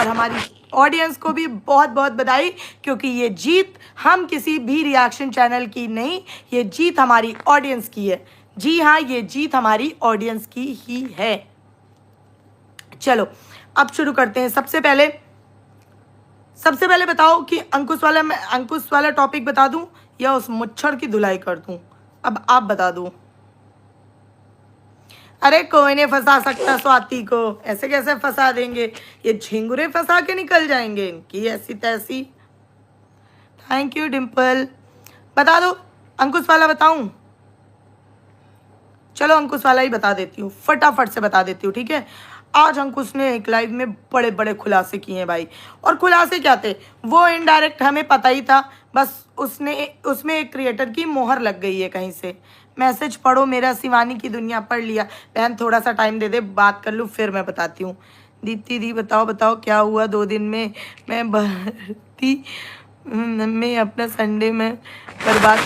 और हमारी ऑडियंस को भी बहुत बहुत बधाई, क्योंकि ये जीत हम किसी भी रिएक्शन चैनल की नहीं, ये जीत हमारी ऑडियंस की है। जी हाँ, ये जीत हमारी ऑडियंस की ही है। चलो अब शुरू करते हैं। सबसे पहले बताओ कि अंकुश वाला टॉपिक बता दूं या उस मुच्छर की धुलाई कर दूं? अब आप बता दो। अरे कोई नहीं फंसा सकता स्वाति को, ऐसे कैसे फंसा देंगे, ये झिंगुरे फंसा के निकल जाएंगे इनकी ऐसी तैसी। Thank you Dimple. बता दो अंकुश वाला बताऊं? चलो अंकुश वाला ही बता देती हूँ, फटाफट से बता देती हूँ, ठीक है। आज अंकुश ने एक लाइव में बड़े बड़े खुलासे किए हैं भाई। और खुलासे क्या थे वो इनडायरेक्ट हमें पता ही था, बस उसमें एक क्रिएटर की मोहर लग गई है कहीं से। मैसेज पढ़ो मेरा, शिवानी की दुनिया पढ़ लिया। बहन थोड़ा सा टाइम दे दे, बात कर लूँ फिर मैं बताती हूँ। दीप्ति दी बताओ क्या हुआ 2 दिन में? मैं भर्ती में अपना संडे में बर्बाद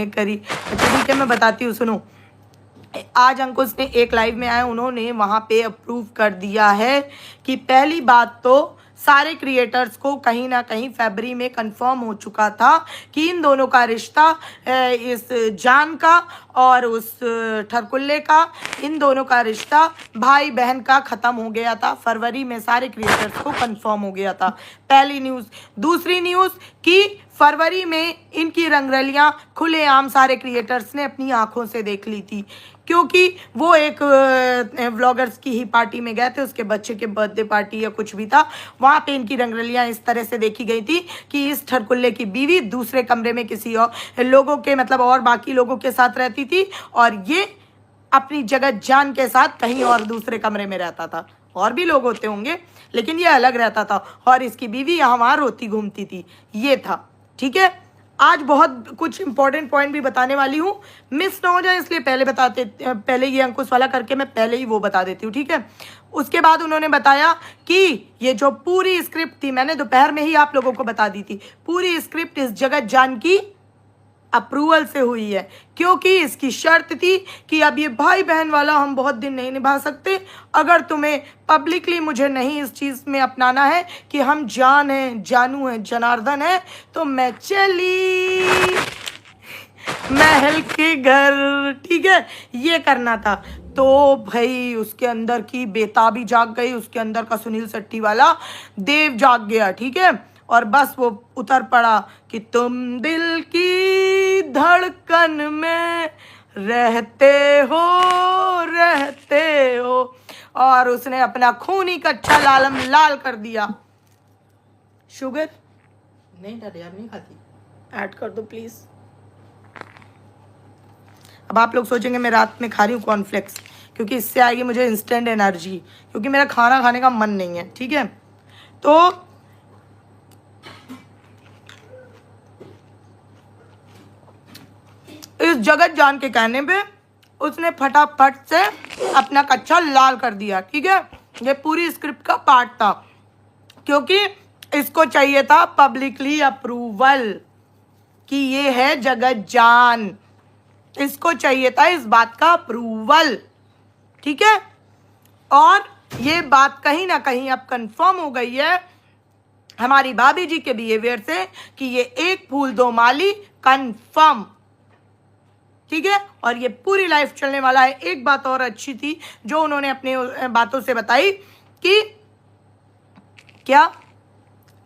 करी। अच्छा ठीक है मैं बताती हूँ, सुनो। आज अंकुश ने एक लाइव में आए, उन्होंने वहाँ पे अप्रूव कर दिया है कि पहली बात तो सारे क्रिएटर्स को कहीं ना कहीं फरवरी में कंफर्म हो चुका था कि इन दोनों का रिश्ता, इस जान का और उस ठरकुल्ले का, इन दोनों का रिश्ता भाई बहन का ख़त्म हो गया था। फरवरी में सारे क्रिएटर्स को कंफर्म हो गया था, पहली न्यूज़। दूसरी न्यूज़ कि फरवरी में इनकी रंगरलियां खुलेआम सारे क्रिएटर्स ने अपनी आंखों से देख ली थी, क्योंकि वो एक व्लॉगर्स की ही पार्टी में गए थे, उसके बच्चे के बर्थडे पार्टी या कुछ भी था, वहाँ पे इनकी रंगरलियां इस तरह से देखी गई थी कि इस ठरकुल्ले की बीवी दूसरे कमरे में किसी और लोगों के मतलब और बाकी लोगों के साथ रहती थी और ये अपनी जगत जान के साथ कहीं और दूसरे कमरे में रहता था। और भी लोग होते होंगे लेकिन ये अलग रहता था और इसकी बीवी यहाँ वहाँ रोती घूमती थी, ये था, ठीक है। आज बहुत कुछ इंपॉर्टेंट पॉइंट भी बताने वाली हूँ, मिस ना हो जाए इसलिए पहले ये अंकुश वाला करके मैं पहले ही वो बता देती हूँ, ठीक है। उसके बाद उन्होंने बताया कि ये जो पूरी स्क्रिप्ट थी, मैंने दोपहर में ही आप लोगों को बता दी थी, पूरी स्क्रिप्ट इस जगत जान की अप्रूवल से हुई है, क्योंकि इसकी शर्त थी कि अब ये भाई बहन वाला हम बहुत दिन नहीं निभा सकते। अगर तुम्हें पब्लिकली मुझे नहीं इस चीज़ में अपनाना है कि हम जान हैं, जानू हैं, जनार्दन है, तो मैं चली महल के घर, ठीक है, ये करना था। तो भाई उसके अंदर की बेताबी जाग गई, उसके अंदर का सुनील शेट्टी वाला देव जाग गया, ठीक है। और बस वो उतर पड़ा कि तुम दिल की धड़कन में रहते हो, और उसने अपना खूनी कच्चा लालम लाल कर दिया। शुगर नहीं डर यार, नहीं खाती, ऐड कर दो प्लीज। अब आप लोग सोचेंगे मैं रात में खा रही हूँ कॉर्नफ्लेक्स, क्योंकि इससे आएगी मुझे इंस्टेंट एनर्जी, क्योंकि मेरा खाना खाने का मन नहीं है, ठीक है। तो इस जगत जान के कहने पे उसने फटाफट से अपना कच्चा लाल कर दिया, ठीक है। ये पूरी स्क्रिप्ट का पार्ट था, क्योंकि इसको चाहिए था पब्लिकली अप्रूवल कि ये है जगत जान, इसको चाहिए था इस बात का अप्रूवल, ठीक है। और ये बात कहीं ना कहीं अब कंफर्म हो गई है हमारी भाभी जी के बिहेवियर से कि ये एक फूल दो माली कंफर्म, ठीक है। और ये पूरी लाइफ चलने वाला है। एक बात और अच्छी थी जो उन्होंने अपने बातों से बताई कि क्या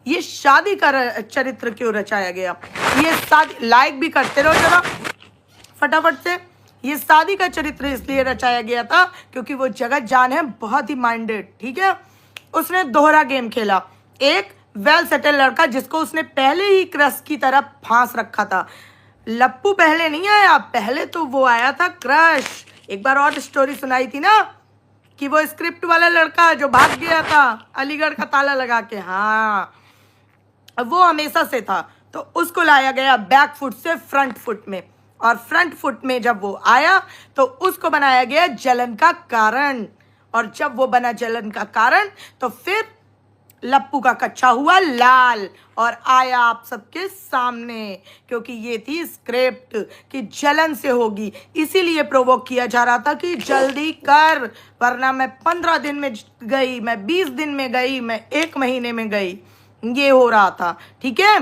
ये शादी का चरित्र क्यों रचाया गया। ये शादी लाइक भी करते रहो जरा फटाफट से। ये शादी का चरित्र इसलिए रचाया गया था क्योंकि वो जगत जान है बहुत ही माइंडेड, ठीक है। उसने दोहरा गेम खेला, एक वेल सेटल लड़का जिसको उसने पहले ही क्रश की तरफ फांस रखा था। लप्पू पहले नहीं आया, पहले तो वो आया था क्रश। एक बार और स्टोरी सुनाई थी ना कि वो स्क्रिप्ट वाला लड़का जो भाग गया था अलीगढ़ का ताला लगा के, हाँ वो हमेशा से था, तो उसको लाया गया बैक फुट से फ्रंट फुट में, और फ्रंट फुट में जब वो आया तो उसको बनाया गया जलन का कारण, और जब वो बना जलन का कारण तो फिर लप्पू का कच्चा हुआ लाल और आया आप सबके सामने, क्योंकि ये थी स्क्रिप्ट कि जलन से होगी, इसीलिए प्रोवोक किया जा रहा था कि जल्दी कर, वरना मैं 15 दिन में गई, मैं 20 दिन में गई, मैं 1 महीने में गई, ये हो रहा था। ठीक है,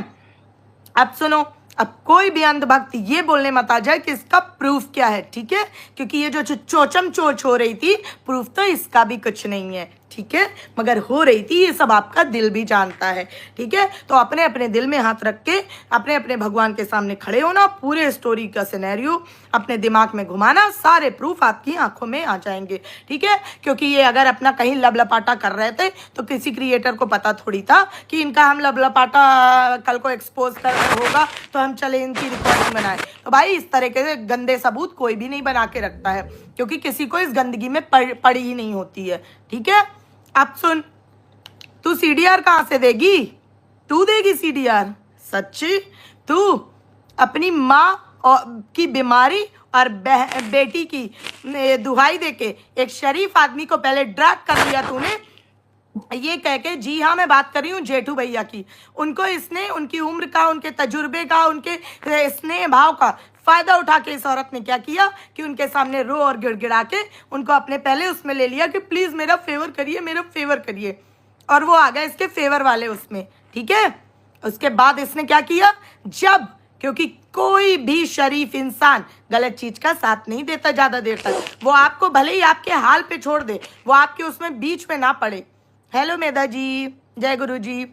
अब सुनो, अब कोई भी अंधभक्त ये बोलने मत आ जाए कि इसका प्रूफ क्या है। ठीक है, क्योंकि ये जो चोचम चोच हो रही थी, प्रूफ तो इसका भी कुछ नहीं है। ठीक है, मगर हो रही थी, ये सब आपका दिल भी जानता है। ठीक है, तो अपने अपने दिल में हाथ रख के अपने अपने भगवान के सामने खड़े होना, पूरे स्टोरी का सिनेरियो अपने दिमाग में घुमाना, सारे प्रूफ आपकी आंखों में आ जाएंगे। ठीक है, क्योंकि ये अगर अपना कहीं लबलपाटा कर रहे थे तो किसी क्रिएटर को पता थोड़ी था कि इनका हम लबलपाटा कल को एक्सपोज कर होगा तो हम चले इनकी रिकॉर्डिंग बनाए। तो भाई इस तरह के गंदे सबूत कोई भी नहीं बना के रखता है, क्योंकि किसी को इस गंदगी में पड़ी ही नहीं होती है। ठीक है, अब सुन, तू सीडीआर कहाँ से देगी? तू देगी सीडीआर? सच्ची? तू अपनी माँ की बीमारी और बेटी की दुहाई देके एक शरीफ आदमी को पहले ड्रैग कर दिया तूने, ये कह के, जी हाँ मैं बात कर रही हूँ जेठू भैया की, उनको इसने उनकी उम्र का, उनके तजुर्बे का, उनके स्नेह भाव का फायदा उठा के इस औरत ने क्या किया कि उनके सामने रो और गिड़गिड़ा के उनको अपने पहले उसमें ले लिया कि प्लीज मेरा फेवर करिए, मेरा फेवर करिए, और वो आ गए इसके फेवर वाले उसमें। ठीक है, उसके बाद इसने क्या किया, जब, क्योंकि कोई भी शरीफ इंसान गलत चीज का साथ नहीं देता ज्यादा देर तक, वो आपको भले ही आपके हाल पे छोड़ दे, वो आपके उसमें बीच में ना पड़े, हेलो मेधा जी, जय गुरु जी,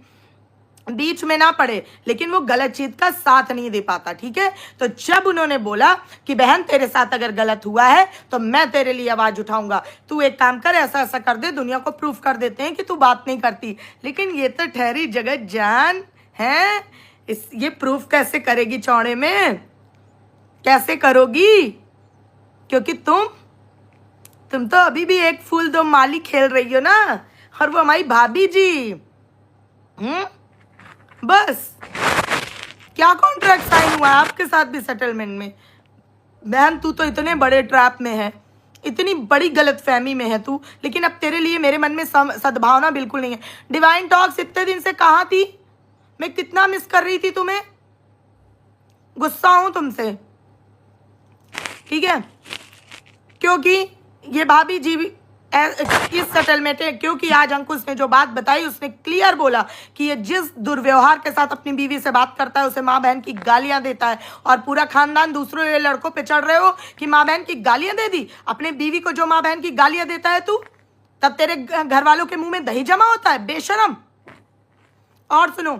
बीच में ना पड़े, लेकिन वो गलत चीज का साथ नहीं दे पाता। ठीक है, तो जब उन्होंने बोला कि बहन तेरे साथ अगर गलत हुआ है तो मैं तेरे लिए आवाज उठाऊंगा, तू एक काम कर, ऐसा ऐसा कर दे, दुनिया को प्रूफ कर देते हैं कि तू बात नहीं करती, लेकिन ये तो ठहरी जगत जान है, ये प्रूफ कैसे करेगी चौड़े में, कैसे करोगी? क्योंकि तुम तो अभी भी एक फूल दो माली खेल रही हो ना, और वो हमारी भाभी जी। बस क्या कॉन्ट्रैक्ट साइन हुआ है आपके साथ भी सेटलमेंट में? बहन तू तो इतने बड़े ट्रैप में है, इतनी बड़ी गलतफहमी में है तू, लेकिन अब तेरे लिए मेरे मन में सद्भावना बिल्कुल नहीं है। डिवाइन टॉक्स इतने दिन से कहाँ थी? मैं कितना मिस कर रही थी तुम्हें, गुस्सा हूं तुमसे। ठीक है, क्योंकि ये भाभी जी इस सेटलमेंट है, क्योंकि आज अंकुश ने जो बात बताई उसने क्लियर बोला कि ये जिस दुर्व्यवहार के साथ अपनी बीवी से बात करता है, उसे माँ बहन की गालियां देता है, और पूरा खानदान दूसरों ये लड़कों पे चढ़ रहे हो कि माँ बहन की गालियां दे दी। अपने बीवी को जो माँ बहन की गालियां देता है तू, तब तेरे घर वालों के मुंह में दही जमा होता है, बेशरम। और सुनो,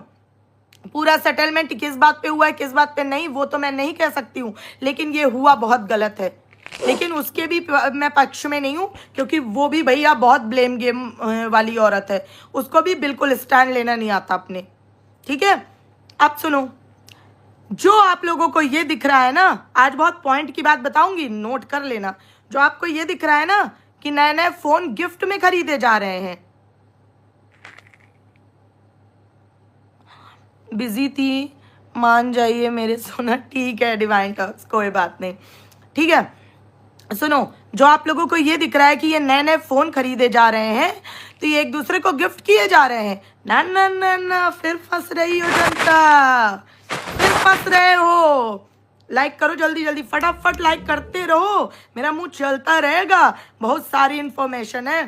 पूरा सेटलमेंट किस बात पे हुआ है किस बात पे नहीं वो तो मैं नहीं कह सकती हूँ, लेकिन ये हुआ बहुत गलत है, लेकिन उसके भी मैं पक्ष में नहीं हूँ, क्योंकि वो भी भैया बहुत ब्लेम गेम वाली औरत है, उसको भी बिल्कुल स्टैंड लेना नहीं आता अपने। ठीक है, अब सुनो, जो आप लोगों को ये दिख रहा है ना, आज बहुत पॉइंट की बात बताऊंगी, नोट कर लेना, जो आपको ये दिख रहा है ना कि नए नए फोन गिफ्ट में खरीदे जा रहे हैं, बिजी थी, मान जाइए मेरे सोना। ठीक है डिवाइन टॉक्स, कोई बात नहीं। ठीक है, सुनो, जो आप लोगों को ये दिख रहा है कि ये नए नए फोन खरीदे जा रहे हैं तो ये एक दूसरे को गिफ्ट किए जा रहे हैं, ना ना ना ना, फिर फंस रही हो जनता, फिर फंस रहे हो। लाइक करो जल्दी जल्दी, फटाफट लाइक करते रहो, मेरा मुंह चलता रहेगा, बहुत सारी इंफॉर्मेशन है।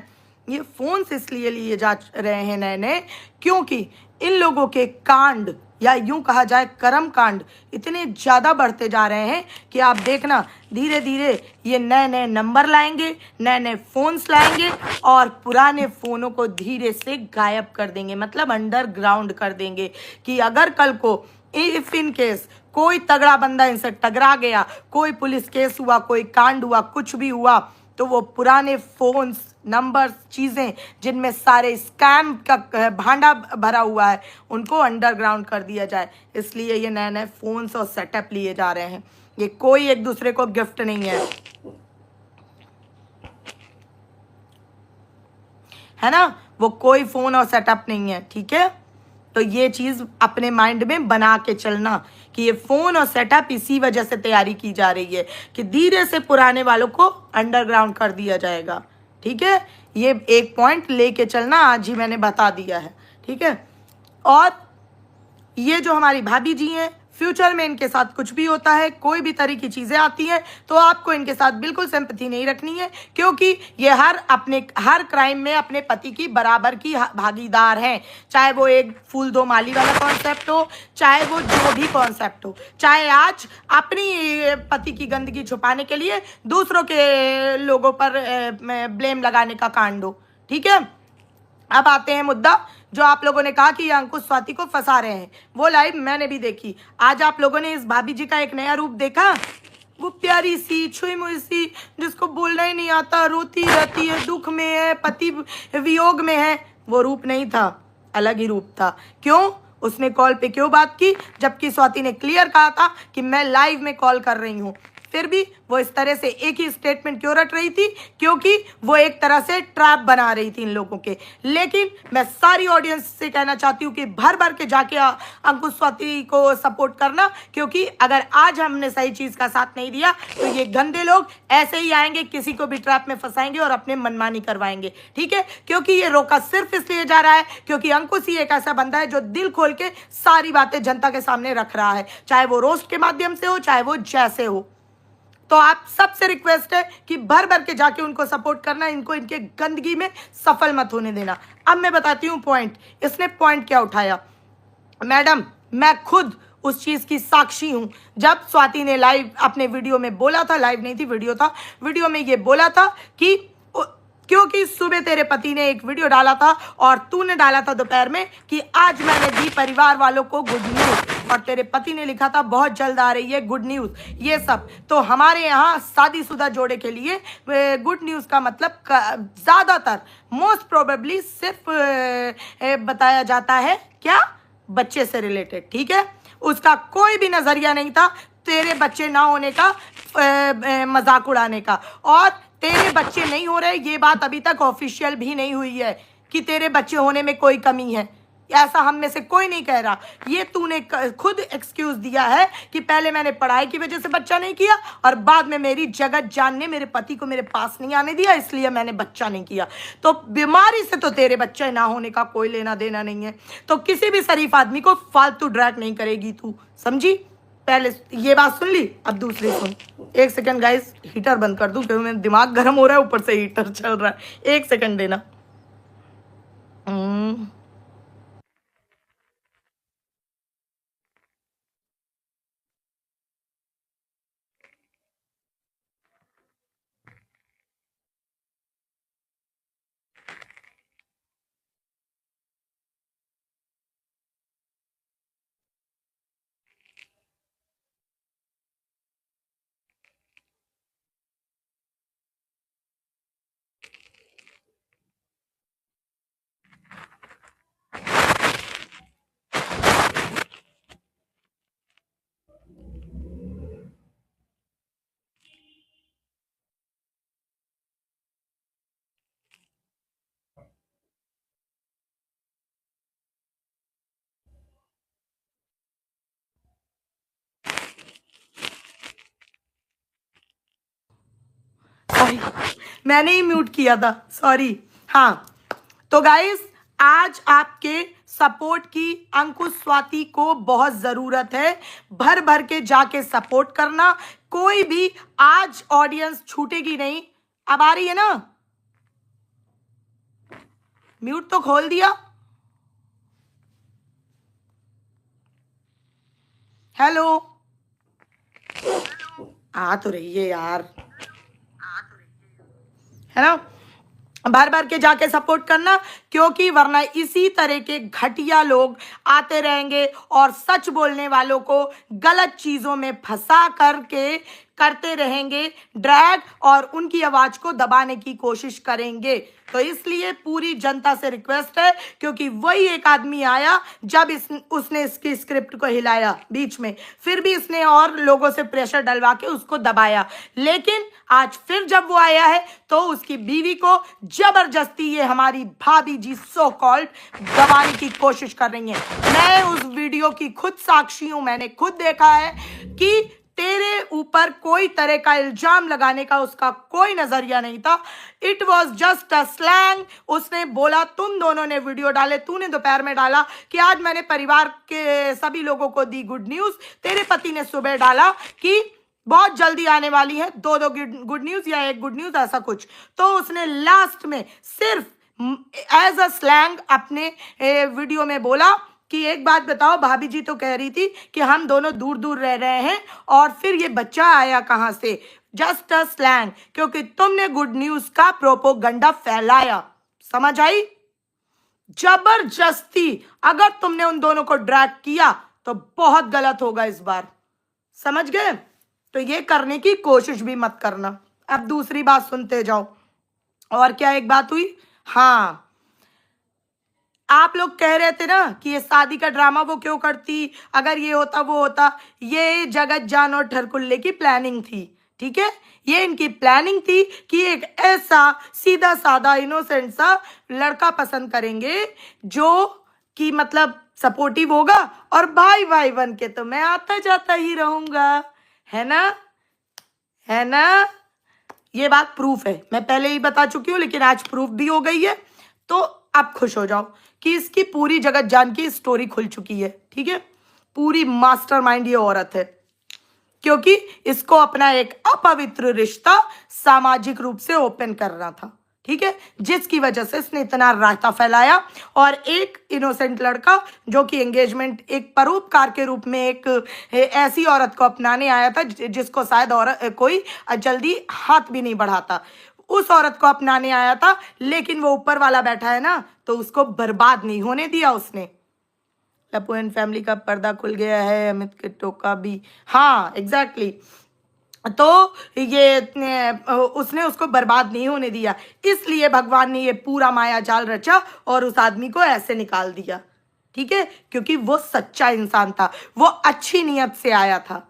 ये फोन्स इसलिए लिए जा रहे हैं नए नए, क्योंकि इन लोगों के कांड, या यूं कहा जाए कर्म कांड, इतने ज़्यादा बढ़ते जा रहे हैं कि आप देखना धीरे धीरे ये नए नए नंबर लाएंगे, नए नए फ़ोन्स लाएंगे, और पुराने फ़ोनों को धीरे से गायब कर देंगे, मतलब अंडरग्राउंड कर देंगे, कि अगर कल को इफ इन केस कोई तगड़ा बंदा इनसे टकरा गया, कोई पुलिस केस हुआ, कोई कांड हुआ, कुछ भी हुआ, तो वो पुराने फोन्स, नंबर्स, चीज़ें जिनमें सारे स्कैम का भांडा भरा हुआ है, उनको अंडरग्राउंड कर दिया जाए। इसलिए ये नए नए फोन्स और सेटअप लिए जा रहे हैं, ये कोई एक दूसरे को गिफ्ट नहीं है ना, वो कोई फोन और सेटअप नहीं है। ठीक है, तो ये चीज़ अपने माइंड में बना के चलना कि ये फ़ोन और सेटअप इसी वजह से तैयारी की जा रही है कि धीरे से पुराने वालों को अंडरग्राउंड कर दिया जाएगा। ठीक है, ये एक पॉइंट लेके चलना, आज ही मैंने बता दिया है। ठीक है। और ये जो हमारी भाभी जी हैं, फ्यूचर में इनके साथ कुछ भी होता है, कोई भी तरह की चीज़ें आती हैं, तो आपको इनके साथ बिल्कुल सिंपैथी नहीं रखनी है, क्योंकि ये हर क्राइम में अपने पति की बराबर की भागीदार हैं। चाहे वो एक फूल दो माली वाला कॉन्सेप्ट हो, चाहे वो जो भी कॉन्सेप्ट हो, चाहे आज अपनी पति की गंदगी छुपाने के लिए दूसरों के लोगों पर ब्लेम लगाने का कांड हो। ठीक है, अब आते हैं मुद्दा जो आप लोगों ने कहा कि ये अंकुश स्वाति को फंसा रहे हैं। वो लाइव मैंने भी देखी। आज आप लोगों ने इस भाभी जी का एक नया रूप देखा। वो प्यारी सी छुई मुई सी, जिसको बोलना ही नहीं आता, रोती रहती है, दुख में है, पति वियोग में है, वो रूप नहीं था, अलग ही रूप था। क्यों? उसने कॉल पे क्यों बात की, जबकि स्वाति ने क्लियर कहा था कि मैं लाइव में कॉल कर रही हूँ। फिर भी वो इस तरह से एक ही स्टेटमेंट क्यों रट रही थी? क्योंकि वो एक तरह से ट्रैप बना रही थी इन लोगों के। लेकिन मैं सारी ऑडियंस से कहना चाहती हूँ कि भर भर के जाके अंकुश स्वाति को सपोर्ट करना, क्योंकि अगर आज हमने सही चीज़ का साथ नहीं दिया तो ये गंदे लोग ऐसे ही आएंगे, किसी को भी ट्रैप में फंसाएंगे और अपने मनमानी करवाएंगे। ठीक है, क्योंकि ये रोका सिर्फ इसलिए जा रहा है क्योंकि अंकुश ही एक ऐसा बंदा है जो दिल खोल के सारी बातें जनता के सामने रख रहा है, चाहे वो रोस्ट के माध्यम से हो, चाहे वो जैसे हो। तो आप सबसे रिक्वेस्ट है कि भर भर के जाके उनको सपोर्ट करना, इनको इनके गंदगी में सफल मत होने देना। अब मैं बताती हूँ पॉइंट। इसने पॉइंट क्या उठाया? मैडम, मैं खुद उस चीज की साक्षी हूं। जब स्वाति ने लाइव अपने वीडियो में बोला था, लाइव नहीं थी, वीडियो था, वीडियो में ये बोला था कि क्योंकि सुबह तेरे पति ने एक वीडियो डाला था और तूने डाला था दोपहर में कि आज मैंने दी परिवार वालों को गुड न्यूज, और तेरे पति ने लिखा था बहुत जल्द आ रही है गुड न्यूज। ये सब तो हमारे यहाँ शादीशुदा जोड़े के लिए गुड न्यूज का मतलब ज्यादातर मोस्ट प्रोबेबली सिर्फ बताया जाता है क्या? बच्चे से रिलेटेड। ठीक है, उसका कोई भी नजरिया नहीं था तेरे बच्चे ना होने का, मजाक उड़ाने का। और तेरे बच्चे नहीं हो रहे, ये बात अभी तक ऑफिशियल भी नहीं हुई है कि तेरे बच्चे होने में कोई कमी है, ऐसा हम में से कोई नहीं कह रहा। ये तूने खुद एक्सक्यूज दिया है कि पहले मैंने पढ़ाई की वजह से बच्चा नहीं किया और बाद में मेरी जगत जान ने मेरे पति को मेरे पास नहीं आने दिया, इसलिए मैंने बच्चा नहीं किया। तो बीमारी से तो तेरे बच्चे ना होने का कोई लेना देना नहीं है। तो किसी भी शरीफ आदमी को फालतू ड्रैग नहीं करेगी तू, समझी? पहले ये बात सुन ली, अब दूसरी सुन। एक सेकंड गाइस, हीटर बंद कर दूं क्योंकि मेरा दिमाग गर्म हो रहा है, ऊपर से हीटर चल रहा है। एक सेकंड देना। सॉरी, मैंने ही म्यूट किया था, सॉरी। हाँ, तो गाइस आज आपके सपोर्ट की अंकुश स्वाति को बहुत जरूरत है। भर भर के जाके सपोर्ट करना, कोई भी आज ऑडियंस छूटेगी नहीं। अब आ रही है ना? म्यूट तो खोल दिया। हेलो, आ तो रही है यार, है ना? भर भर के जाके सपोर्ट करना, क्योंकि वरना इसी तरह के घटिया लोग आते रहेंगे और सच बोलने वालों को गलत चीजों में फंसा करके करते रहेंगे ड्रैग, और उनकी आवाज को दबाने की कोशिश करेंगे। तो इसलिए पूरी जनता से रिक्वेस्ट है, क्योंकि वही एक आदमी आया जब उसने इसकी स्क्रिप्ट को हिलाया बीच में, फिर भी इसने और लोगों से प्रेशर डलवा के उसको दबाया। लेकिन आज फिर जब वो आया है तो उसकी बीवी को जबरदस्ती ये हमारी भाभी जी सो कॉल्ड दबाने की कोशिश कर रही है। मैं उस वीडियो की खुद साक्षी हूं, मैंने खुद देखा है कि तेरे ऊपर कोई तरह का इल्जाम लगाने का उसका कोई नजरिया नहीं था। It was just a slang. उसने बोला, तुम दोनों ने वीडियो डाले, तूने दोपहर में डाला कि आज मैंने परिवार के सभी लोगों को दी गुड न्यूज। तेरे पति ने सुबह डाला कि बहुत जल्दी आने वाली है दो गुड न्यूज या एक गुड न्यूज, ऐसा कुछ। तो उसने लास्ट में सिर्फ एज अ स्लैंग अपने वीडियो में बोला कि एक बात बताओ, भाभी जी तो कह रही थी कि हम दोनों दूर दूर रह रहे हैं और फिर ये बच्चा आया कहां से। जस्ट अ स्लैंग, क्योंकि तुमने गुड न्यूज का प्रोपोगंडा फैलाया। समझ आई? जबरदस्ती अगर तुमने उन दोनों को ड्रैग किया तो बहुत गलत होगा इस बार। समझ गए? तो ये करने की कोशिश भी मत करना। अब दूसरी बात सुनते जाओ। और क्या एक बात हुई? हाँ, आप लोग कह रहे थे ना कि ये शादी का ड्रामा वो क्यों करती, अगर ये होता वो होता। ये जगत जान और ठरकुल्ले की प्लानिंग थी, ठीक है। ये इनकी प्लानिंग थी कि एक ऐसा सीधा साधा इनोसेंट सा लड़का पसंद करेंगे जो कि मतलब सपोर्टिव होगा, और भाई भाई बन के तो मैं आता जाता ही रहूंगा, है ना, है ना। ये बात प्रूफ है, मैं पहले ही बता चुकी हूं, लेकिन आज प्रूफ भी हो गई है। तो आप खुश हो जाओ कि इसकी पूरी जगत जान की स्टोरी खुल चुकी है, ठीक है। पूरी मास्टरमाइंड ये औरत है, क्योंकि इसको अपना एक अपवित्र रिश्ता सामाजिक रूप से ओपन करना था, ठीक है, जिसकी वजह से इसने इतना रायता फैलाया। और एक इनोसेंट लड़का जो कि एंगेजमेंट एक परोपकार के रूप में एक ऐसी औरत को अपनाने आया था जिसको शायद औरत कोई जल्दी हाथ भी नहीं बढ़ाता, उस औरत को अपनाने आया था। लेकिन वो ऊपर वाला बैठा है ना, तो उसको बर्बाद नहीं होने दिया उसने। लप्पू एंड फैमिली का पर्दा खुल गया है, अमित के टोका भी, हाँ एग्जैक्टली। तो ये उसने उसको बर्बाद नहीं होने दिया, इसलिए भगवान ने ये पूरा माया जाल रचा और उस आदमी को ऐसे निकाल दिया, ठीक है, क्योंकि वो सच्चा इंसान था, वो अच्छी नीयत से आया था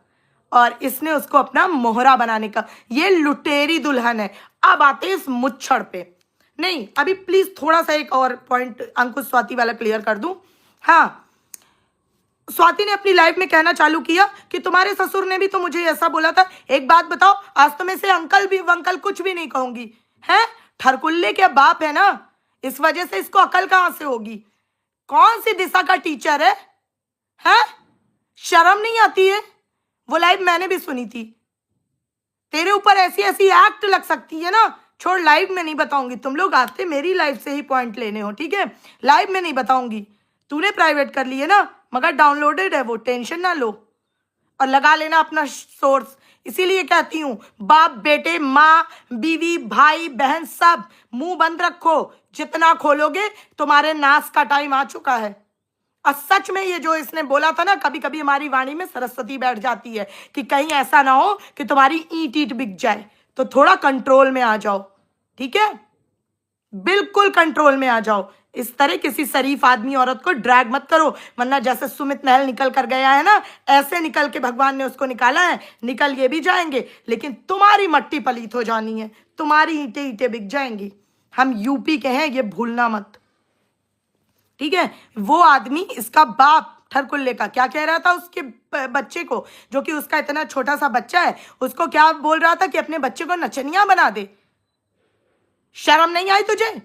और इसने उसको अपना मोहरा बनाने का। ये लुटेरी दुल्हन है। अब आते इस मुच्छड़ पे। नहीं, अभी प्लीज थोड़ा सा एक और पॉइंट अंकुश स्वाति वाला क्लियर कर दूं। हाँ, स्वाति ने अपनी लाइफ में कहना चालू किया कि तुम्हारे ससुर ने भी तो मुझे ऐसा बोला था। एक बात बताओ, आज तो मैं से अंकल कुछ भी नहीं कहूंगी, है। ठरकुल्ले के बाप है ना, इस वजह से इसको अकल कहां से होगी। कौन सी दिशा का टीचर है? शर्म नहीं आती है? वो लाइव मैंने भी सुनी थी। तेरे ऊपर ऐसी ऐसी एक्ट लग सकती है ना, छोड़, लाइव में नहीं बताऊंगी। तुम लोग आते मेरी लाइफ से ही पॉइंट लेने हो, ठीक है, लाइव में नहीं बताऊंगी। तूने प्राइवेट कर ली है ना, मगर डाउनलोडेड है वो, टेंशन ना लो और लगा लेना अपना सोर्स। इसीलिए कहती हूं, बाप बेटे, माँ बीवी भाई बहन सब मुंह बंद रखो, जितना खोलोगे तुम्हारे नाश का टाइम आ चुका है। और सच में ये जो इसने बोला था ना, कभी कभी हमारी वाणी में सरस्वती बैठ जाती है कि कहीं ऐसा ना हो कि तुम्हारी ईंट ईंट बिक जाए, तो थोड़ा कंट्रोल में आ जाओ, ठीक है, बिल्कुल कंट्रोल में आ जाओ। इस तरह किसी शरीफ आदमी औरत को ड्रैग मत करो, वरना जैसे सुमित महल निकल कर गया है ना, ऐसे निकल के भगवान ने उसको निकाला है। निकल ये भी जाएंगे, लेकिन तुम्हारी मट्टी पलीत हो जानी है, तुम्हारी ईंटें ईंटें बिक जाएंगी। हम यूपी के हैं, ये भूलना मत, ठीक है। वो आदमी, इसका बाप ठरकुल्ले का, क्या कह रहा था उसके बच्चे को, जो कि उसका इतना छोटा सा बच्चा है, उसको क्या बोल रहा था कि अपने बच्चे को नचनिया बना दे। शर्म नहीं आई तुझे?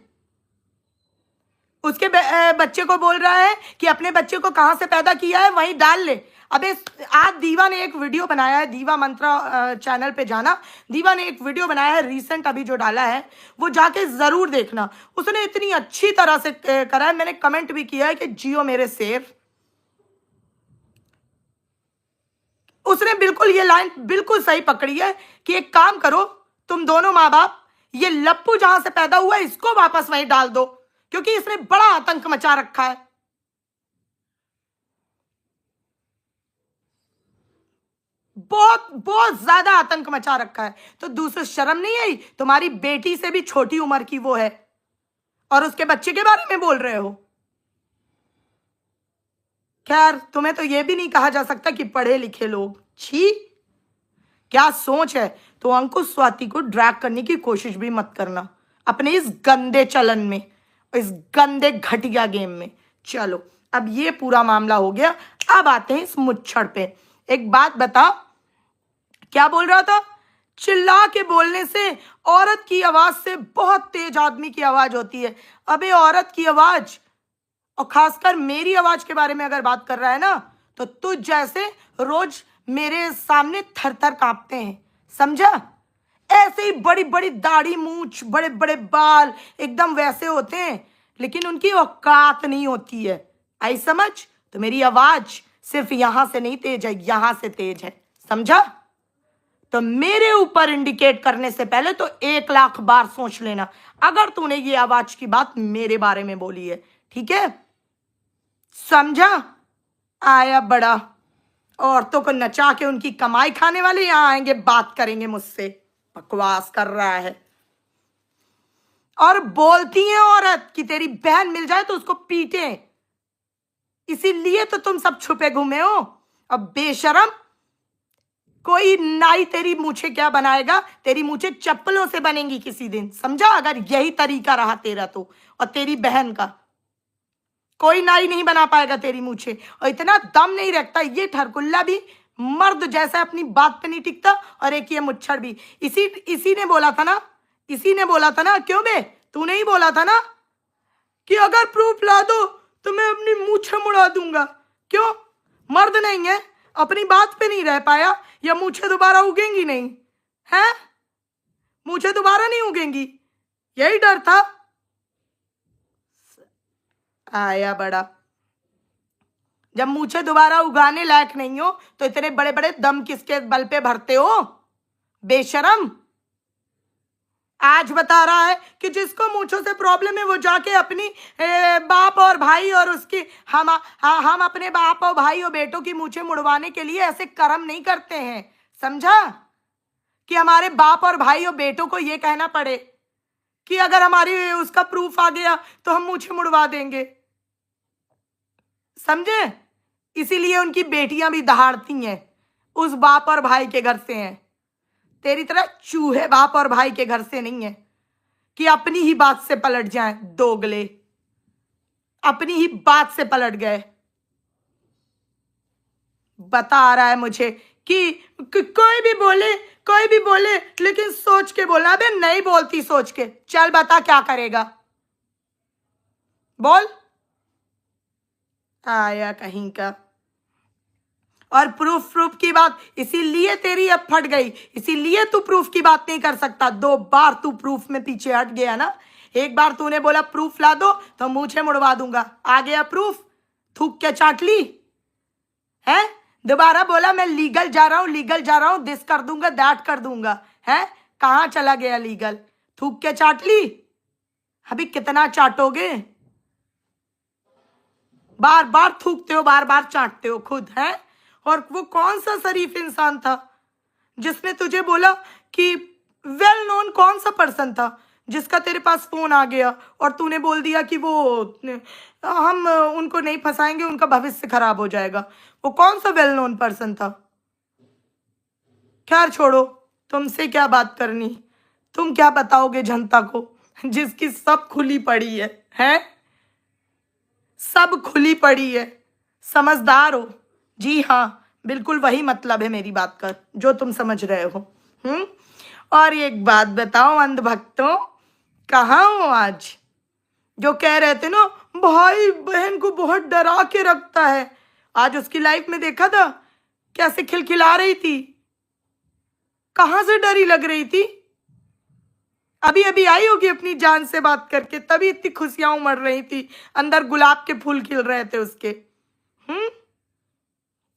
उसके बच्चे को बोल रहा है कि अपने बच्चे को कहां से पैदा किया है वहीं डाल ले। अबे आज दीवा ने एक वीडियो बनाया है, दीवा मंत्रा चैनल पे जाना, दीवा ने एक वीडियो बनाया है रिसेंट, अभी जो डाला है वो जाके जरूर देखना। उसने इतनी अच्छी तरह से करा है, मैंने कमेंट भी किया है कि जियो मेरे शेर। उसने बिल्कुल ये लाइन बिल्कुल सही पकड़ी है कि एक काम करो, तुम दोनों माँ बाप, ये लप्पू जहां से पैदा हुआ है इसको वापस वहीं डाल दो, क्योंकि इसने बड़ा आतंक मचा रखा है, बहुत बहुत ज्यादा आतंक मचा रखा है। तो दूसरे शर्म नहीं आई? तुम्हारी बेटी से भी छोटी उम्र की वो है और उसके बच्चे के बारे में बोल रहे हो। खैर, तुम्हें तो यह भी नहीं कहा जा सकता कि पढ़े लिखे लोग, छी क्या सोच है। तो अंकुश स्वाति को ड्रैग करने की कोशिश भी मत करना अपने इस गंदे चलन में, इस गंदे घटिया गेम में। चलो, अब ये पूरा मामला हो गया, अब आते हैं इस मुच्छड़ पे। एक बात बता, क्या बोल रहा था? चिल्ला के बोलने से, औरत की आवाज से बहुत तेज आदमी की आवाज होती है। अबे औरत की आवाज, और खासकर मेरी आवाज के बारे में अगर बात कर रहा है ना, तो तुझ जैसे रोज मेरे सामने थर थर कांपते हैं, समझा? ऐसे ही बड़ी बड़ी दाढ़ी, मूछ, बड़े बड़े बाल, एकदम वैसे होते हैं, लेकिन उनकी औकात नहीं होती है। आई समझ? तो मेरी आवाज सिर्फ यहां से नहीं तेज है, यहां से तेज है, समझा? तो मेरे ऊपर इंडिकेट करने से पहले तो 1,00,000 बार सोच लेना, अगर तूने ये आवाज की बात मेरे बारे में बोली है, ठीक है? समझा? आया बड़ा, औरतों को नचा के उनकी कमाई खाने वाले यहां आएंगे, बात करेंगे मुझसे, बकवास कर रहा है। और बोलती है औरत कि तेरी बहन मिल जाए तो उसको पीटे, इसीलिए तो तुम सब छुपे घूमे हो। अब बेशरम, कोई नाई तेरी मूछे क्या बनाएगा? तेरी मूछे चप्पलों से बनेंगी किसी दिन, समझा? अगर यही तरीका रहा तेरा तो, और तेरी बहन का, कोई नाई नहीं बना पाएगा तेरी मूछे। और इतना दम नहीं रखता ये ठरकुल्ला भी, मर्द जैसा अपनी बात पे नहीं टिकता, और एक ये मुच्छर भी। इसी ने बोला था ना, इसी ने बोला था ना, क्यों बे? तूने ही बोला था ना कि अगर प्रूफ ला दो तो मैं अपनी मूछे मुड़ा दूंगा। क्यों? मर्द नहीं है, अपनी बात पे नहीं रह पाया, या मूछे दोबारा उगेंगी नहीं है? मूछे दोबारा नहीं उगेंगी, यही डर था। आया बड़ा, जब मूछे दोबारा उगाने लायक नहीं हो तो इतने बड़े बड़े दम किसके बल पे भरते हो, बेशरम? आज बता रहा है कि जिसको मूछों से प्रॉब्लम है वो जाके अपनी बाप और भाई और उसकी, हम अपने बाप और भाई और बेटों की मूछें मुड़वाने के लिए ऐसे कर्म नहीं करते हैं, समझा? कि हमारे बाप और भाई और बेटों को ये कहना पड़े कि अगर हमारी उसका प्रूफ आ गया तो हम मूछें मुड़वा देंगे, समझे? इसीलिए उनकी बेटियां भी दहाड़ती हैं, उस बाप और भाई के घर से हैं। तेरी तरह चूहे बाप और भाई के घर से नहीं है कि अपनी ही बात से पलट जाएं, दोगले, अपनी ही बात से पलट गए। बता रहा है मुझे कि कोई भी बोले लेकिन सोच के बोलना। अबे नहीं बोलती सोच के, चल बता क्या करेगा, बोल। आया कहीं का। और प्रूफ की बात इसीलिए तेरी अब फट गई, इसीलिए तू प्रूफ की बात नहीं कर सकता। 2 बार तू प्रूफ में पीछे हट गया ना। एक बार तूने बोला प्रूफ ला दो तो मूछें मुड़वा दूंगा, आ गया प्रूफ, थूक के चाट ली है। दोबारा बोला मैं लीगल जा रहा हूं, दिस कर दूंगा, दैट कर दूंगा, है? कहां चला गया लीगल? थूक के चाट ली। अभी कितना चाटोगे? बार बार थूकते हो, बार बार चाटते हो खुद, है? और वो कौन सा शरीफ इंसान था जिसने तुझे बोला कि, वेल नोन कौन सा पर्सन था जिसका तेरे पास फोन आ गया और तूने बोल दिया कि वो हम उनको नहीं फंसाएंगे, उनका भविष्य खराब हो जाएगा? वो कौन सा वेल नोन पर्सन था? खैर छोड़ो, तुमसे क्या बात करनी, तुम क्या बताओगे जनता को जिसकी सब खुली पड़ी है? सब खुली पड़ी है, समझदार हो? जी हाँ, बिल्कुल वही मतलब है मेरी बात का जो तुम समझ रहे हो। और एक बात बताओ अंधभक्तों, कहाँ हो आज? जो कह रहे थे ना भाई बहन को बहुत डरा के रखता है, आज उसकी लाइफ में देखा था कैसे खिलखिला रही थी, कहां से डरी लग रही थी। अभी अभी आई होगी अपनी जान से बात करके, तभी इतनी खुशियां उमड़ रही थी, अंदर गुलाब के फूल खिल रहे थे उसके।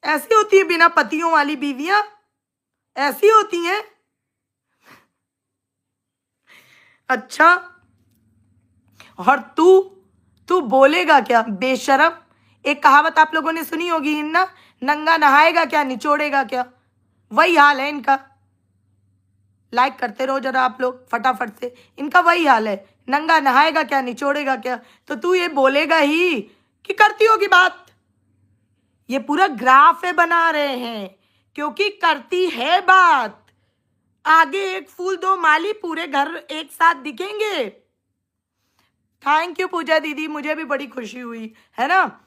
ऐसी होती है बिना पतियों वाली बीवियां, ऐसी होती हैं। अच्छा, और तू बोलेगा क्या बेशरम? एक कहावत आप लोगों ने सुनी होगी ना, नंगा नहाएगा क्या निचोड़ेगा क्या? वही हाल है इनका। लाइक करते रहो जरा आप लोग फटाफट से, इनका वही हाल है, नंगा नहाएगा क्या निचोड़ेगा क्या। तो तू ये बोलेगा ही कि करती होगी बात। ये पूरा ग्राफ है बना रहे हैं, क्योंकि करती है बात। आगे एक फूल 2 माली, पूरे घर एक साथ दिखेंगे। थैंक यू पूजा दीदी, मुझे भी बड़ी खुशी हुई, है ना?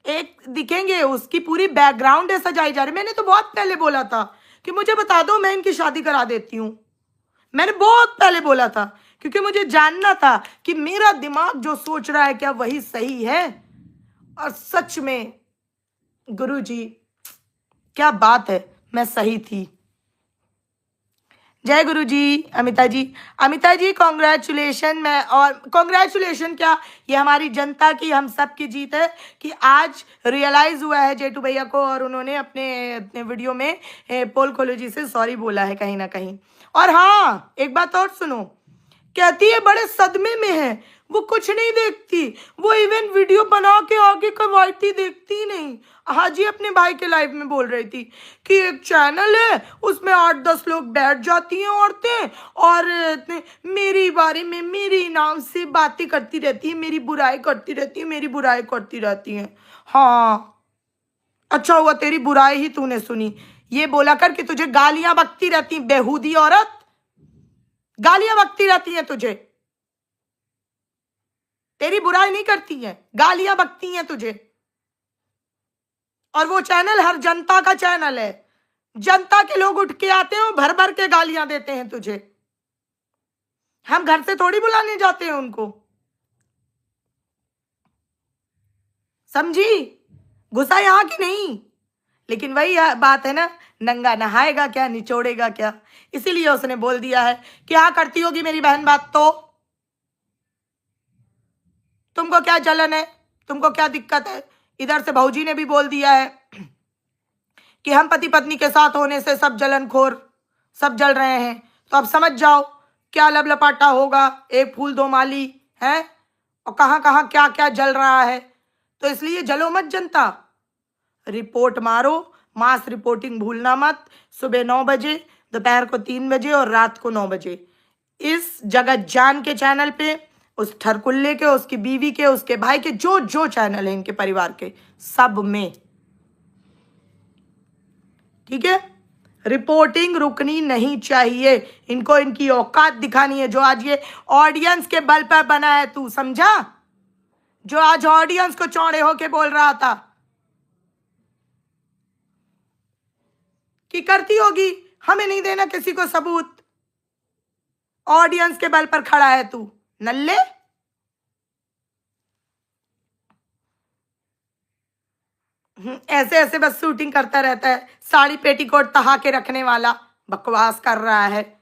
एक दिखेंगे, उसकी पूरी बैकग्राउंड है सजाई जा रही। मैंने तो बहुत पहले बोला था कि मुझे बता दो, मैं इनकी शादी करा देती हूँ। मैंने बहुत पहले बोला था, क्योंकि मुझे जानना था कि मेरा दिमाग जो सोच रहा है क्या वही सही है। और सच में गुरुजी क्या बात है, मैं सही थी। जय गुरु जी। अमिता जी कॉन्ग्रेचुलेशन। मैं और कॉन्ग्रेचुलेशन क्या, ये हमारी जनता की, हम सब की जीत है कि आज रियलाइज हुआ है जेठू भैया को, और उन्होंने अपने वीडियो में पोलकोलॉजी से सॉरी बोला है कहीं ना कहीं। और हाँ, एक बात और सुनो, कहती है बड़े सदमे में है, वो कुछ नहीं देखती, वो इवन वीडियो बना के आगे करवाती देखती नहीं। हाजी अपने भाई के लाइव में बोल रही थी कि एक चैनल है उसमें 8-10 लोग बैठ जाती हैं औरतें, और मेरी बारे में मेरे नाम से बातें करती रहती है, मेरी बुराई करती रहती है, मेरी बुराई करती रहती है। हाँ, अच्छा हुआ तेरी बुराई ही तूने सुनी। ये बोला कर कि तुझे गालियां बकती रहती, बेहूदी औरत, गालियां बकती रहती हैं तुझे, तेरी बुराई नहीं करती है, गालियां बकती हैं तुझे। और वो चैनल हर जनता का चैनल है, जनता के लोग उठ के आते हैं, भर भर के गालियां देते हैं तुझे। हम घर से थोड़ी बुलाने जाते हैं उनको, समझी? गुस्सा यहां की नहीं, लेकिन वही बात है ना, नंगा नहाएगा क्या, निचोड़ेगा क्या। इसीलिए उसने बोल दिया है कि हाँ करती होगी मेरी बहन बात, तो तुमको क्या जलन है, तुमको क्या दिक्कत है। इधर से भौजी ने भी बोल दिया है कि हम पति पत्नी के साथ होने से सब जलनखोर, सब जल रहे हैं। तो अब समझ जाओ क्या लपलपाटा होगा, एक फूल दो माली है, और कहाँ कहाँ क्या क्या जल रहा है। तो इसलिए जलो मत जनता, रिपोर्ट मारो, मास रिपोर्टिंग भूलना मत। सुबह 9 बजे, दोपहर को 3 बजे और रात को 9 बजे इस जगत जान के चैनल पे, उस ठरकुल्ले के, उसकी बीवी के, उसके भाई के, जो जो चैनल है इनके परिवार के, सब में, ठीक है। रिपोर्टिंग रुकनी नहीं चाहिए, इनको इनकी औकात दिखानी है। जो आज ये ऑडियंस के बल पर बना है, तू समझा, जो आज ऑडियंस को चौड़े होके बोल रहा था कि करती होगी, हमें नहीं देना किसी को सबूत, ऑडियंस के बल पर खड़ा है तू नल्ले। ऐसे ऐसे बस शूटिंग करता रहता है, साड़ी पेटीकोट तहा के रखने वाला, बकवास कर रहा है।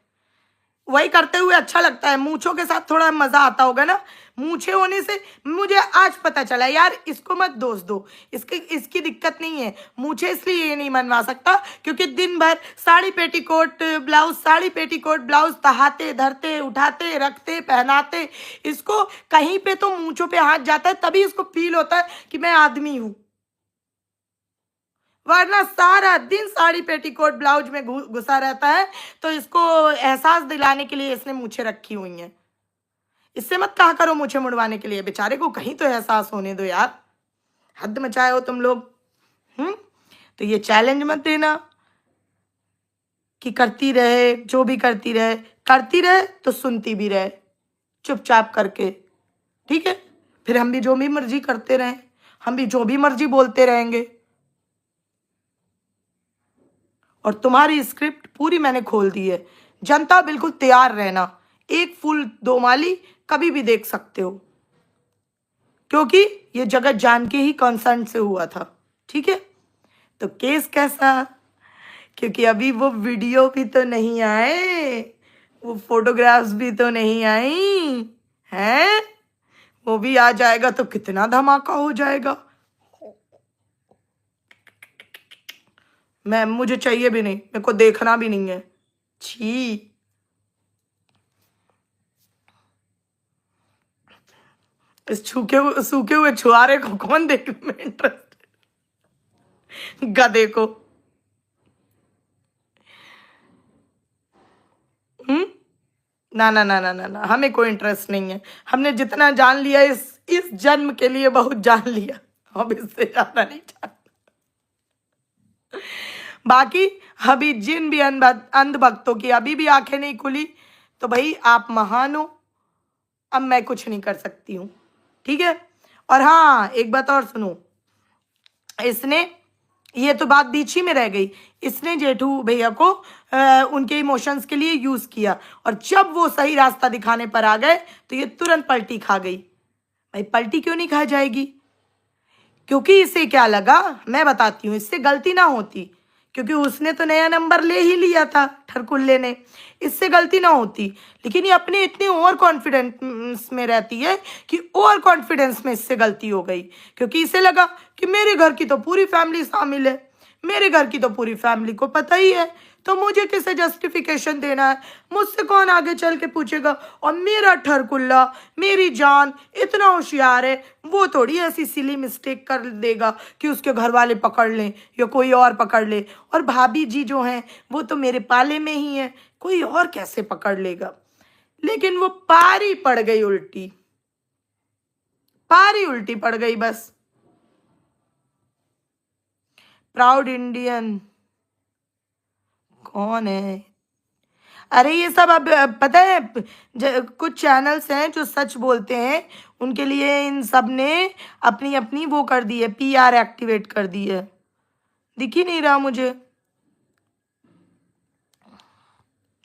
वही करते हुए अच्छा लगता है, मूंछों के साथ थोड़ा मजा आता होगा ना। मूंछे होने से मुझे आज पता चला यार, इसको मत दोष दो, इसकी दिक्कत नहीं है। मूंछे इसलिए ये नहीं मनवा सकता क्योंकि दिन भर sari petticoat blouse, sari petticoat blouse तहाते, धरते, उठाते, रखते, पहनाते, इसको कहीं पे तो मूंछों पे हाथ जाता है, तभी इसको फील होता है कि मैं आदमी हूं, वरना सारा दिन साड़ी पेटीकोट ब्लाउज में घुसा रहता है। तो इसको एहसास दिलाने के लिए इसने मूछें रखी हुई हैं। इससे मत कहा करो मूछें मुड़वाने के लिए, बेचारे को कहीं तो एहसास होने दो यार, हद मचाए हो तुम लोग। तो ये चैलेंज मत देना कि करती रहे, जो भी करती रहे तो सुनती भी रहे चुपचाप करके, ठीक है। फिर हम भी जो भी मर्जी करते रहें, हम भी जो भी मर्जी बोलते रहेंगे। और तुम्हारी स्क्रिप्ट पूरी मैंने खोल दी है, जनता बिल्कुल तैयार रहना, एक फूल दो माली कभी भी देख सकते हो, क्योंकि ये जगत जान के ही कंसर्न से हुआ था, ठीक है। तो केस कैसा, क्योंकि अभी वो वीडियो भी तो नहीं आए, वो फोटोग्राफ्स भी तो नहीं आई हैं, वो भी आ जाएगा तो कितना धमाका हो जाएगा। मुझे चाहिए भी नहीं, मेरे को देखना भी नहीं है, छी। इस सूखे हुए छुआरे को कौन देखने में इंटरेस्ट, गधे को। ना ना ना ना ना ना, हमें कोई इंटरेस्ट नहीं है। हमने जितना जान लिया इस जन्म के लिए बहुत जान लिया, अब इससे ज्यादा नहीं जानना। बाकी अभी जिन भी अंध भक्तों की अभी भी आंखें नहीं खुली, तो भाई आप महान हो, अब मैं कुछ नहीं कर सकती हूँ, ठीक है। और हाँ, एक बात और सुनो, इसने ये तो बात बीच ही में रह गई। इसने जेठू भैया को उनके इमोशंस के लिए यूज किया, और जब वो सही रास्ता दिखाने पर आ गए तो ये तुरंत पलटी खा गई। भाई पलटी क्यों नहीं खा जाएगी? क्योंकि इसे क्या लगा, मैं बताती हूँ, इससे गलती ना होती, क्योंकि उसने तो नया नंबर ले ही लिया था ठरकुल्ले ने, इससे गलती ना होती। लेकिन ये अपने इतने ओवर कॉन्फिडेंस में रहती है कि ओवर कॉन्फिडेंस में इससे गलती हो गई, क्योंकि इसे लगा कि मेरे घर की तो पूरी फैमिली शामिल है, मेरे घर की तो पूरी फैमिली को पता ही है, तो मुझे किसे जस्टिफिकेशन देना है, मुझसे कौन आगे चल के पूछेगा। और मेरा ठरकुल्ला, मेरी जान इतना होशियार है, वो थोड़ी ऐसी सिली मिस्टेक कर देगा कि उसके घर वाले पकड़ लें या कोई और पकड़ ले। और भाभी जी जो हैं वो तो मेरे पाले में ही है, कोई और कैसे पकड़ लेगा। लेकिन वो पारी पड़ गई उल्टी, पारी उल्टी पड़ गई बस। प्राउड इंडियन कौन है? अरे ये सब अब पता है, कुछ चैनल्स हैं जो सच बोलते हैं, उनके लिए इन सब ने अपनी अपनी वो कर दी है, PR एक्टिवेट कर दी है। दिख ही नहीं रहा मुझे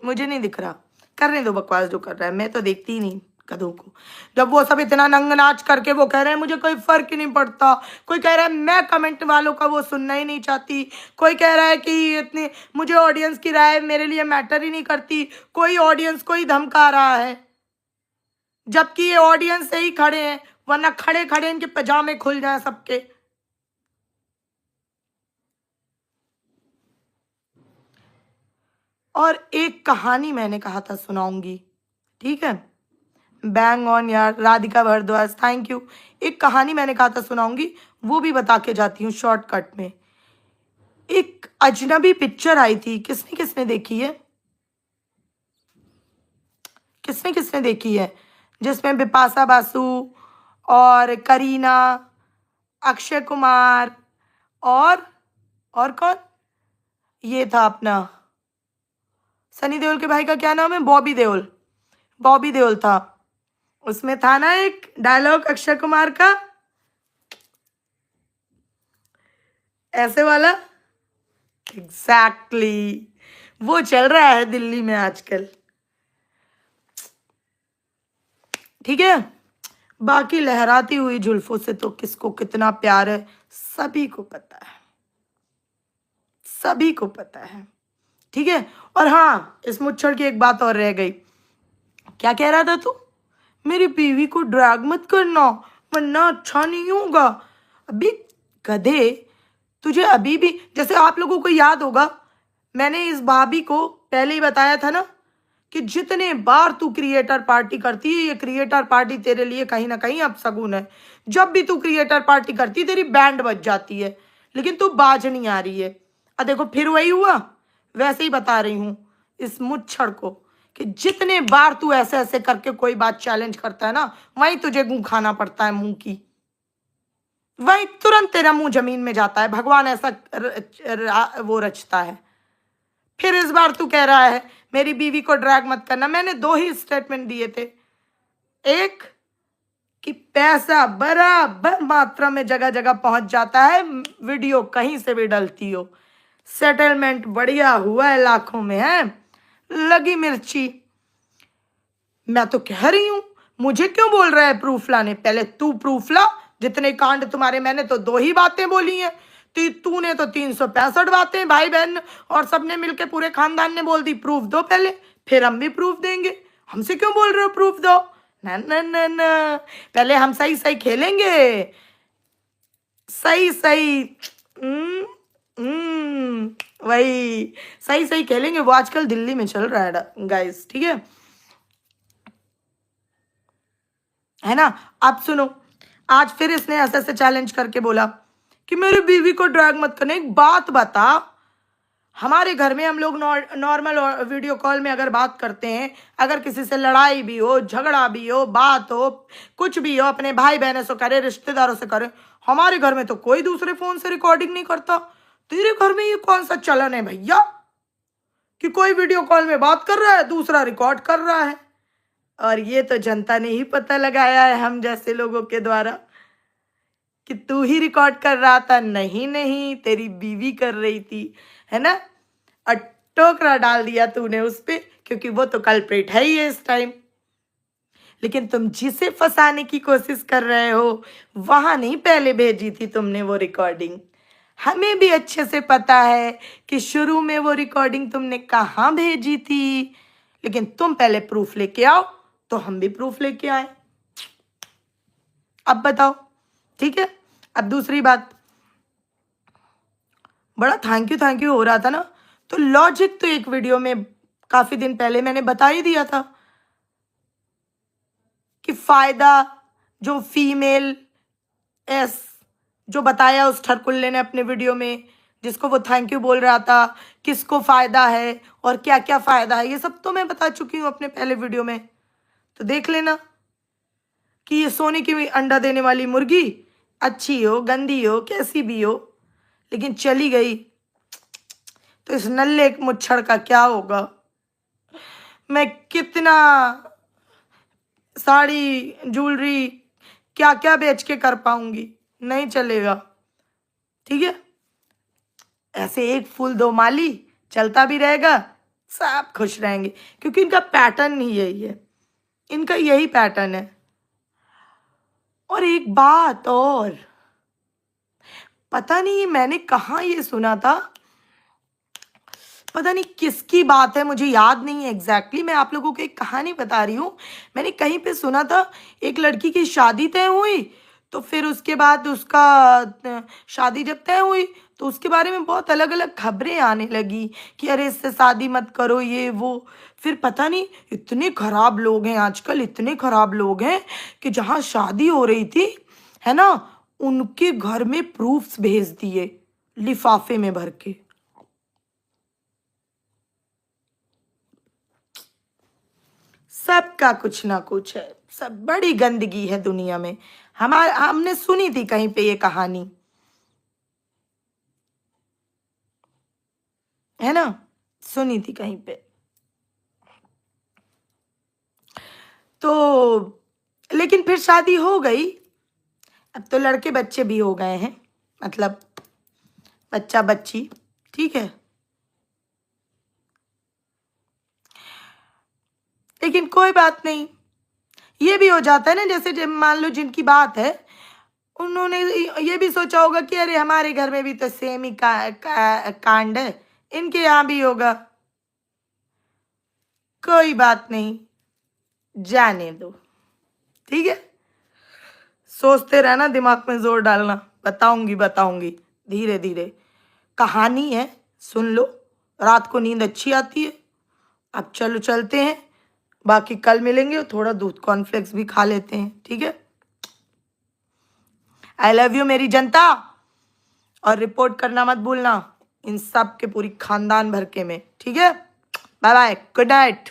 नहीं दिख रहा। करने दो बकवास जो कर रहा है, मैं तो देखती ही नहीं कदों को। जब वो सब इतना नंग नाच करके वो कह रहे हैं मुझे कोई फर्क ही नहीं पड़ता, कोई कह रहा है मैं कमेंट वालों का वो सुनना ही नहीं चाहती, कोई कह रहा है कि इतनी मुझे ऑडियंस की राय मेरे लिए मैटर ही नहीं करती, कोई ऑडियंस को ही धमका रहा है, जबकि ये ऑडियंस से ही खड़े हैं, वरना खड़े खड़े इनके पजामे खुल जाए सबके। और एक कहानी मैंने कहा था सुनाऊंगी, ठीक है? बैंग ऑन यार, राधिका भारद्वाज, थैंक यू। एक कहानी मैंने कहा था सुनाऊंगी, वो भी बता के जाती हूँ शॉर्टकट में। एक अजनबी पिक्चर आई थी, किसने किसने देखी है? किसने किसने देखी है? जिसमें बिपाशा बासु और करीना, अक्षय कुमार और कौन, ये था अपना सनी देओल के भाई का क्या नाम है, बॉबी देओल, बॉबी देओल था उसमें। था ना एक डायलॉग अक्षय कुमार का ऐसे वाला, एग्जैक्टली वो चल रहा है दिल्ली में आजकल, ठीक है? बाकी लहराती हुई जुल्फों से तो किसको कितना प्यार है सभी को पता है, सभी को पता है, ठीक है? और हाँ, इस मुच्छड़ की एक बात और रह गई। क्या कह रहा था तू? मेरी बीवी को ड्रैग मत करना वरना अच्छा नहीं होगा। अभी गधे, तुझे अभी भी, जैसे आप लोगों को याद होगा, मैंने इस भाभी को पहले ही बताया था ना कि जितने बार तू क्रिएटर पार्टी करती है, ये क्रिएटर पार्टी तेरे लिए कहीं ना कहीं अपशगुन है। जब भी तू क्रिएटर पार्टी करती तेरी बैंड बज जाती है, लेकिन तू बाज नहीं आ रही है। अब देखो फिर वही हुआ, वैसे ही बता रही हूँ इस मुच्छड़ को कि जितने बार तू ऐसे ऐसे करके कोई बात चैलेंज करता है ना, वहीं तुझे गूं खाना पड़ता है मुंह की, वहीं तुरंत तेरा मुंह जमीन में जाता है। भगवान ऐसा वो रचता है। फिर इस बार तू कह रहा है मेरी बीवी को ड्रैग मत करना। मैंने 2 ही स्टेटमेंट दिए थे, एक कि पैसा बराबर मात्रा में जगह जगह पहुंच जाता है, वीडियो कहीं से भी डलती हो, सेटलमेंट बढ़िया हुआ है, लाखों में है, लगी मिर्ची। मैं तो कह रही हूं, मुझे क्यों बोल रहा है प्रूफ लाने? पहले तू प्रूफ ला। जितने कांड तुम्हारे, मैंने तो 2 ही बातें बोली हैं, तूने तो 365 बातें, भाई बहन और सबने मिलके पूरे खानदान ने बोल दी। प्रूफ दो पहले, फिर हम भी प्रूफ देंगे। हमसे क्यों बोल रहे हो प्रूफ दो? ना ना ना ना, पहले हम सही सही खेलेंगे, सही सही वही सही सही खेलेंगे। वो आजकल दिल्ली में चल रहा है गाइस, ठीक है ना? आप सुनो, आज फिर इसने ऐसे ऐसे चैलेंज करके बोला कि मेरी बीवी को ड्रैग मत करने। एक बात बता, हमारे घर में हम लोग नॉर्मल वीडियो कॉल में अगर बात करते हैं, अगर किसी से लड़ाई भी हो, झगड़ा भी हो, बात हो, कुछ भी हो, अपने भाई बहनों से करे, रिश्तेदारों से करे, हमारे घर में तो कोई दूसरे फोन से रिकॉर्डिंग नहीं करता। तेरे घर में ये कौन सा चलन है भैया कि कोई वीडियो कॉल में बात कर रहा है, दूसरा रिकॉर्ड कर रहा है? और ये तो जनता ने ही पता लगाया है हम जैसे लोगों के द्वारा कि तू ही रिकॉर्ड कर रहा था। नहीं नहीं, तेरी बीवी कर रही थी, है ना। और टोकरा डाल दिया तूने उस पे, क्योंकि वो तो कल्प्रिट है ही है इस टाइम। लेकिन तुम जिसे फंसाने की कोशिश कर रहे हो वहां नहीं पहले भेजी थी तुमने वो रिकॉर्डिंग। हमें भी अच्छे से पता है कि शुरू में वो रिकॉर्डिंग तुमने कहाँ भेजी थी, लेकिन तुम पहले प्रूफ लेके आओ तो हम भी प्रूफ लेके आए। अब बताओ, ठीक है। अब दूसरी बात, बड़ा थैंक यू हो रहा था ना, तो लॉजिक तो एक वीडियो में काफी दिन पहले मैंने बता ही दिया था कि फायदा जो फीमेल एस जो बताया उस ठरकुल्ले ने अपने वीडियो में, जिसको वो थैंक यू बोल रहा था, किसको फायदा है और क्या क्या फायदा है, ये सब तो मैं बता चुकी हूँ अपने पहले वीडियो में। तो देख लेना कि ये सोने की अंडा देने वाली मुर्गी अच्छी हो गंदी हो कैसी भी हो, लेकिन चली गई तो इस नल्ले मुच्छर का क्या होगा। मैं कितना साड़ी ज्वेलरी क्या क्या बेच के कर पाऊंगी, नहीं चलेगा, ठीक है। ऐसे एक फूल दो माली चलता भी रहेगा, सब खुश रहेंगे, क्योंकि इनका पैटर्न ही यही है, इनका यही पैटर्न है। और एक बात और, पता नहीं मैंने कहाँ ये सुना था, पता नहीं किसकी बात है, मुझे याद नहीं है एग्जैक्टली। मैं आप लोगों को एक कहानी बता रही हूँ। मैंने कहीं पे सुना था एक लड़की की शादी तय हुई, तो फिर उसके बाद उसका शादी जब तय हुई तो उसके बारे में बहुत अलग अलग खबरें आने लगी कि अरे इससे शादी मत करो ये वो। फिर पता नहीं इतने खराब लोग हैं आजकल, इतने खराब लोग हैं कि जहाँ शादी हो रही थी, है ना, उनके घर में प्रूफ्स भेज दिए लिफाफे में भर के। सबका कुछ ना कुछ है, सब बड़ी गंदगी है दुनिया में। हमने सुनी थी कहीं पे ये कहानी, है ना, सुनी थी कहीं पे। तो लेकिन फिर शादी हो गई, अब तो लड़के बच्चे भी हो गए हैं, मतलब बच्चा बच्ची, ठीक है। लेकिन कोई बात नहीं, ये भी हो जाता है ना, जैसे जब मान लो जिनकी बात है उन्होंने ये भी सोचा होगा कि अरे हमारे घर में भी तो सेम ही कांड है, इनके यहाँ भी होगा। कोई बात नहीं, जाने दो, ठीक है। सोचते रहना, दिमाग में जोर डालना, बताऊंगी बताऊंगी धीरे धीरे। कहानी है, सुन लो, रात को नींद अच्छी आती है। अब चलो चलते हैं, बाकी कल मिलेंगे, थोड़ा दूध कॉर्नफ्लेक्स भी खा लेते हैं, ठीक है। आई लव यू मेरी जनता, और रिपोर्ट करना मत भूलना इन सब के पूरी खानदान भर के में, ठीक है। Bye bye, good night.